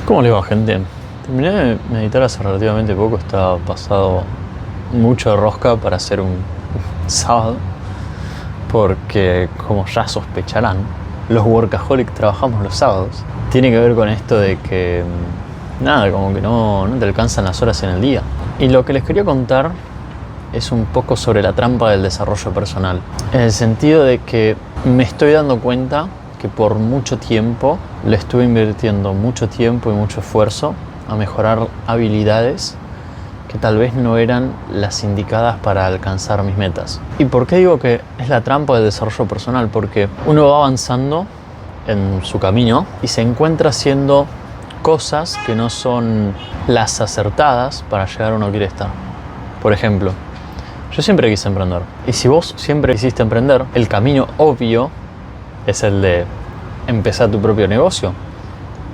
¿Cómo le va, gente? Terminé de meditar hace relativamente poco, estaba pasado mucho de rosca para hacer un sábado, porque como ya sospecharán, los workaholics trabajamos los sábados. Tiene que ver con esto de que, nada, como que no te alcanzan las horas en el día. Y lo que les quería contar es un poco sobre la trampa del desarrollo personal, en el sentido de que me estoy dando cuenta que por mucho tiempo le estuve invirtiendo mucho tiempo y mucho esfuerzo a mejorar habilidades que tal vez no eran las indicadas para alcanzar mis metas. ¿Y por qué digo que es la trampa del desarrollo personal? Porque uno va avanzando en su camino y se encuentra haciendo cosas que no son las acertadas para llegar a donde uno quiere estar. Por ejemplo, yo siempre quise emprender. Y si vos siempre quisiste emprender, el camino obvio es el de empezar tu propio negocio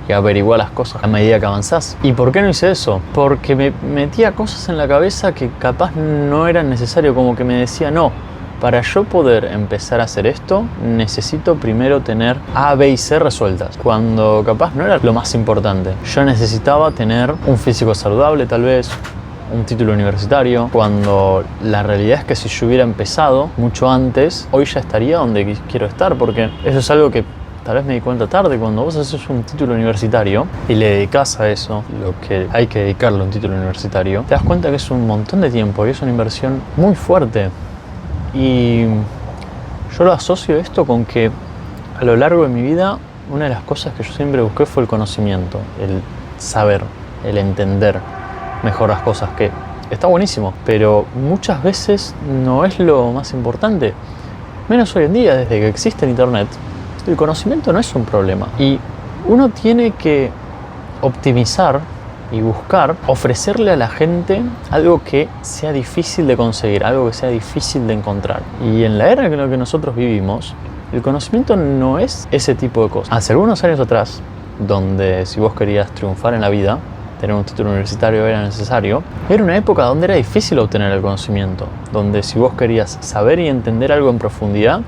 y averiguar las cosas a medida que avanzás. ¿Y por qué no hice eso? Porque me metía cosas en la cabeza que capaz no eran necesarias, como que me decía, no, para yo poder empezar a hacer esto, necesito primero tener A, B y C resueltas, cuando capaz no era lo más importante. Yo necesitaba tener un físico saludable, tal vez, un título universitario, cuando la realidad es que si yo hubiera empezado mucho antes, hoy ya estaría donde quiero estar, porque eso es algo que tal vez me di cuenta tarde. Cuando vos haces un título universitario y le dedicás a eso lo que hay que dedicarle a un título universitario, te das cuenta que es un montón de tiempo y es una inversión muy fuerte. Y yo lo asocio esto con que a lo largo de mi vida una de las cosas que yo siempre busqué fue el conocimiento, el saber, el entender mejor las cosas, que está buenísimo, pero muchas veces no es lo más importante. Menos hoy en día, desde que existe el internet, el conocimiento no es un problema. Y uno tiene que optimizar y buscar ofrecerle a la gente algo que sea difícil de conseguir, algo que sea difícil de encontrar. Y en la era en la que nosotros vivimos, el conocimiento no es ese tipo de cosas. Hace algunos años atrás, donde si vos querías triunfar en la vida, tener un título universitario era necesario, era una época donde era difícil obtener el conocimiento, donde si vos querías saber y entender algo en profundidad,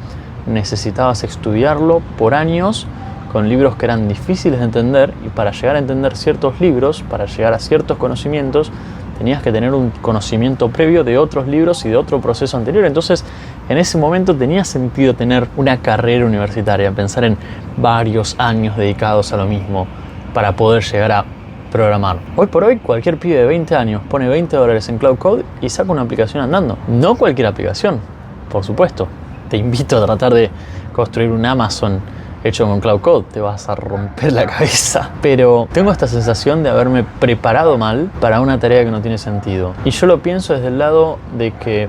necesitabas estudiarlo por años con libros que eran difíciles de entender, y para llegar a entender ciertos libros, para llegar a ciertos conocimientos, tenías que tener un conocimiento previo de otros libros y de otro proceso anterior. Entonces, en ese momento tenía sentido tener una carrera universitaria, pensar en varios años dedicados a lo mismo para poder llegar a programar. Hoy por hoy, cualquier pibe de 20 años pone $20 en Cloud Code y saca una aplicación andando. No cualquier aplicación, por supuesto. Te invito a tratar de construir un Amazon hecho con Cloud Code, te vas a romper la cabeza. Pero tengo esta sensación de haberme preparado mal para una tarea que no tiene sentido. Y yo lo pienso desde el lado de que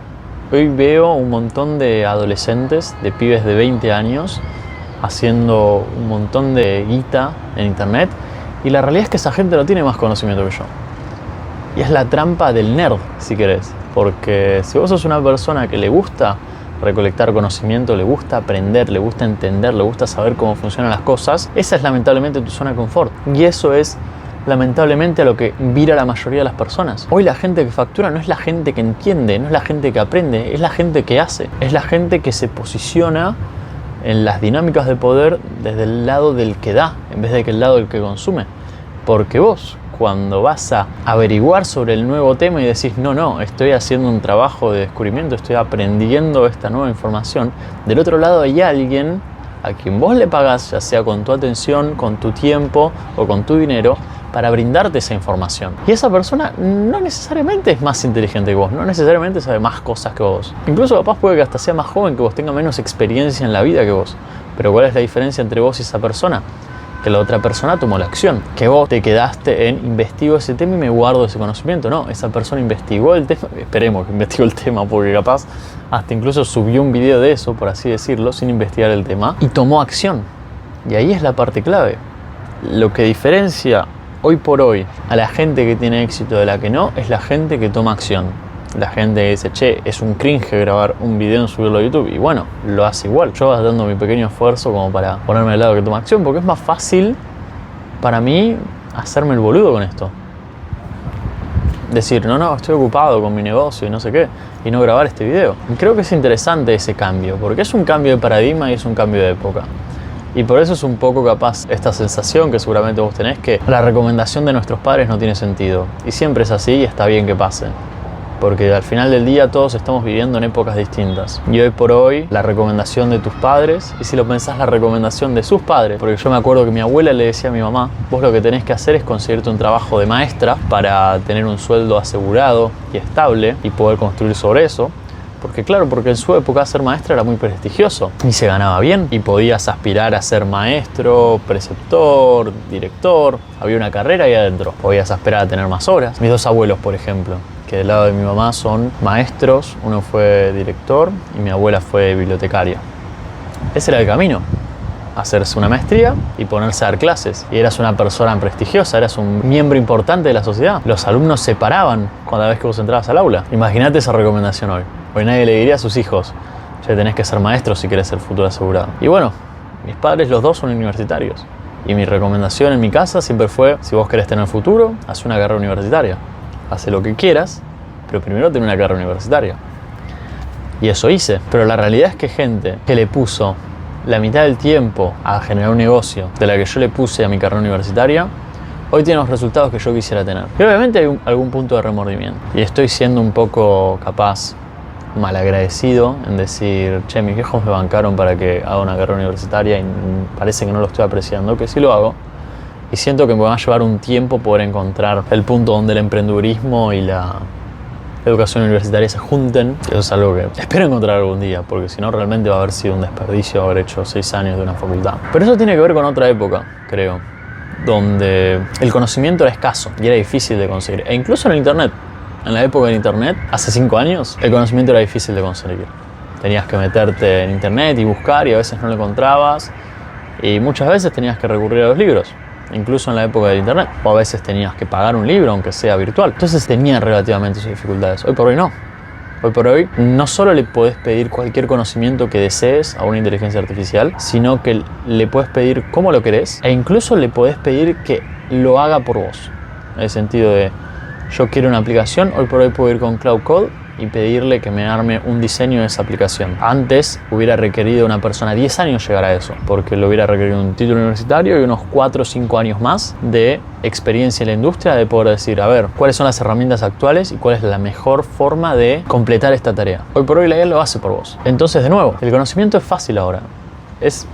hoy veo un montón de adolescentes, de pibes de 20 años, haciendo un montón de guita en internet. Y la realidad es que esa gente no tiene más conocimiento que yo. Y es la trampa del nerd, si querés. Porque si vos sos una persona que le gusta recolectar conocimiento, le gusta aprender, le gusta entender, le gusta saber cómo funcionan las cosas, esa es lamentablemente tu zona de confort. Y eso es lamentablemente a lo que vira la mayoría de las personas. Hoy la gente que factura no es la gente que entiende, no es la gente que aprende, es la gente que hace. Es la gente que se posiciona en las dinámicas de poder desde el lado del que da, en vez de que el lado del que consume. Porque vos, cuando vas a averiguar sobre el nuevo tema y decís, no, estoy haciendo un trabajo de descubrimiento, estoy aprendiendo esta nueva información, del otro lado hay alguien a quien vos le pagás, ya sea con tu atención, con tu tiempo o con tu dinero, para brindarte esa información. Y esa persona no necesariamente es más inteligente que vos, no necesariamente sabe más cosas que vos. Incluso capaz puede que hasta sea más joven que vos, tenga menos experiencia en la vida que vos. Pero ¿cuál es la diferencia entre vos y esa persona? Que la otra persona tomó la acción. Que vos te quedaste en investigo ese tema y me guardo ese conocimiento. No, esa persona investigó el tema, esperemos que investigó el tema, porque capaz hasta incluso subió un video de eso, por así decirlo, sin investigar el tema, y tomó acción. Y ahí es la parte clave. Lo que diferencia hoy por hoy a la gente que tiene éxito de la que no, es la gente que toma acción. La gente que dice, che, es un cringe grabar un video y subirlo a YouTube. Y bueno, lo hace igual. Yo voy dando mi pequeño esfuerzo como para ponerme al lado que toma acción, porque es más fácil para mí hacerme el boludo con esto. Decir, no, estoy ocupado con mi negocio y no sé qué, y no grabar este video. Y creo que es interesante ese cambio, porque es un cambio de paradigma y es un cambio de época. Y por eso es un poco capaz esta sensación que seguramente vos tenés, que la recomendación de nuestros padres no tiene sentido. Y siempre es así y está bien que pase. Porque al final del día todos estamos viviendo en épocas distintas. Y hoy por hoy la recomendación de tus padres, y si lo pensás, la recomendación de sus padres. Porque yo me acuerdo que mi abuela le decía a mi mamá: vos lo que tenés que hacer es conseguirte un trabajo de maestra para tener un sueldo asegurado y estable y poder construir sobre eso. Porque claro, porque en su época ser maestra era muy prestigioso y se ganaba bien y podías aspirar a ser maestro, preceptor, director. Había una carrera ahí adentro. Podías aspirar a tener más horas. Mis dos abuelos, por ejemplo, que del lado de mi mamá son maestros, uno fue director y mi abuela fue bibliotecaria. Ese era el camino: hacerse una maestría y ponerse a dar clases. Y eras una persona prestigiosa, eras un miembro importante de la sociedad. Los alumnos se paraban cada vez que vos entrabas al aula. Imagínate esa recomendación hoy. Hoy nadie le diría a sus hijos: ya tenés que ser maestro si querés ser futuro asegurado. Y bueno, mis padres los dos son universitarios. Y mi recomendación en mi casa siempre fue: si vos querés tener futuro, haz una carrera universitaria. Haz lo que quieras, pero primero ten una carrera universitaria. Y eso hice. Pero la realidad es que gente que le puso la mitad del tiempo a generar un negocio de la que yo le puse a mi carrera universitaria, hoy tiene los resultados que yo quisiera tener. Y obviamente hay algún punto de remordimiento. Y estoy siendo un poco capaz malagradecido en decir: che, mis viejos me bancaron para que haga una carrera universitaria y parece que no lo estoy apreciando, que sí lo hago. Y siento que me va a llevar un tiempo poder encontrar el punto donde el emprendedurismo y la educación universitaria se junten. Eso es algo que espero encontrar algún día, porque si no realmente va a haber sido un desperdicio haber hecho 6 años de una facultad. Pero eso tiene que ver con otra época, creo, donde el conocimiento era escaso y era difícil de conseguir. E incluso en el internet. En la época del internet, hace 5 años, el conocimiento era difícil de conseguir. Tenías que meterte en internet y buscar, y a veces no lo encontrabas. Y muchas veces tenías que recurrir a los libros, incluso en la época del internet. O a veces tenías que pagar un libro, aunque sea virtual. Entonces tenía relativamente sus dificultades. Hoy por hoy no. Hoy por hoy no solo le podés pedir cualquier conocimiento que desees a una inteligencia artificial, sino que le podés pedir cómo lo querés, e incluso le podés pedir que lo haga por vos. En el sentido de: yo quiero una aplicación, hoy por hoy puedo ir con Cloud Code y pedirle que me arme un diseño de esa aplicación. Antes hubiera requerido una persona 10 años llegar a eso, porque le hubiera requerido un título universitario y unos 4 o 5 años más de experiencia en la industria, de poder decir: a ver, ¿cuáles son las herramientas actuales y cuál es la mejor forma de completar esta tarea? Hoy por hoy la IA lo hace por vos. Entonces, de nuevo, el conocimiento es fácil ahora. Es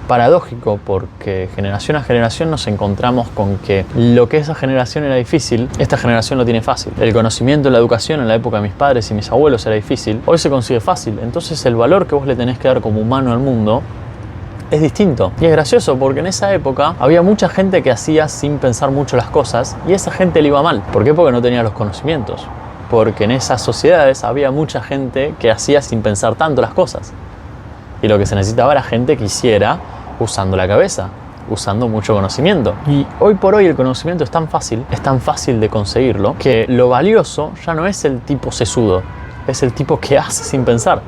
paradójico, porque generación a generación nos encontramos con que lo que esa generación era difícil, esta generación lo tiene fácil. El conocimiento, la educación en la época de mis padres y mis abuelos era difícil, hoy se consigue fácil. Entonces el valor que vos le tenés que dar como humano al mundo es distinto. Y es gracioso, porque en esa época había mucha gente que hacía sin pensar mucho las cosas, y esa gente le iba mal. ¿Por qué? Porque no tenía los conocimientos. Porque en esas sociedades había mucha gente que hacía sin pensar tanto las cosas. Y lo que se necesitaba era gente que hiciera usando la cabeza, usando mucho conocimiento. Y hoy por hoy el conocimiento es tan fácil de conseguirlo, que lo valioso ya no es el tipo sesudo, es el tipo que hace sin pensar.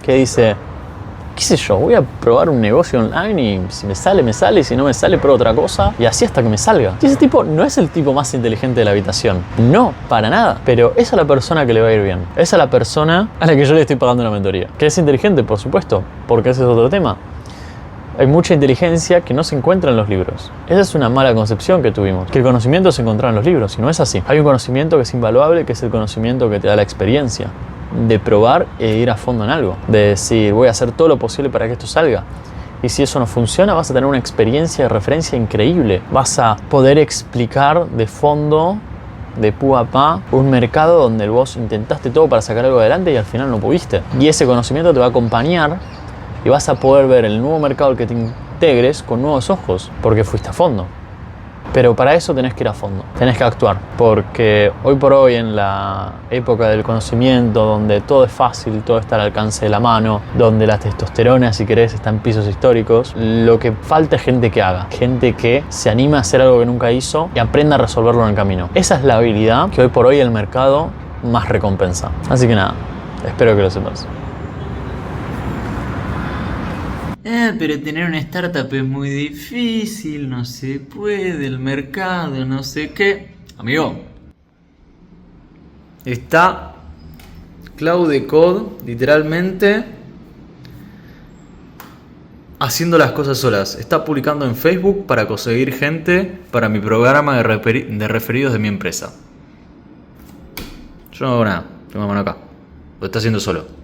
Que dice: qué sé yo, voy a probar un negocio online y si me sale, me sale, y si no me sale, pruebo otra cosa, y así hasta que me salga. Y ese tipo no es el tipo más inteligente de la habitación. No, para nada. Pero esa es la persona que le va a ir bien. Esa es la persona a la que yo le estoy pagando una mentoría. Que es inteligente, por supuesto, porque ese es otro tema. Hay mucha inteligencia que no se encuentra en los libros. Esa es una mala concepción que tuvimos, que el conocimiento se encontraba en los libros, y no es así. Hay un conocimiento que es invaluable, que es el conocimiento que te da la experiencia de probar e ir a fondo en algo, de decir: voy a hacer todo lo posible para que esto salga. Y si eso no funciona, vas a tener una experiencia de referencia increíble. Vas a poder explicar de fondo, de pu a pa, un mercado donde vos intentaste todo para sacar algo adelante y al final no pudiste. Y ese conocimiento te va a acompañar y vas a poder ver el nuevo mercado al que te integres con nuevos ojos, porque fuiste a fondo. Pero para eso tenés que ir a fondo, tenés que actuar, porque hoy por hoy, en la época del conocimiento, donde todo es fácil, todo está al alcance de la mano, donde la testosterona, si querés, está en pisos históricos, lo que falta es gente que haga, gente que se anime a hacer algo que nunca hizo y aprenda a resolverlo en el camino. Esa es la habilidad que hoy por hoy el mercado más recompensa. Así que nada, espero que lo sepas. Pero tener una startup es muy difícil, no se puede, el mercado, no sé qué. Amigo, está Cloud Code, literalmente, haciendo las cosas solas. Está publicando en Facebook para conseguir gente para mi programa de referidos de mi empresa. Yo no hago nada, tengo la mano acá. Lo está haciendo solo.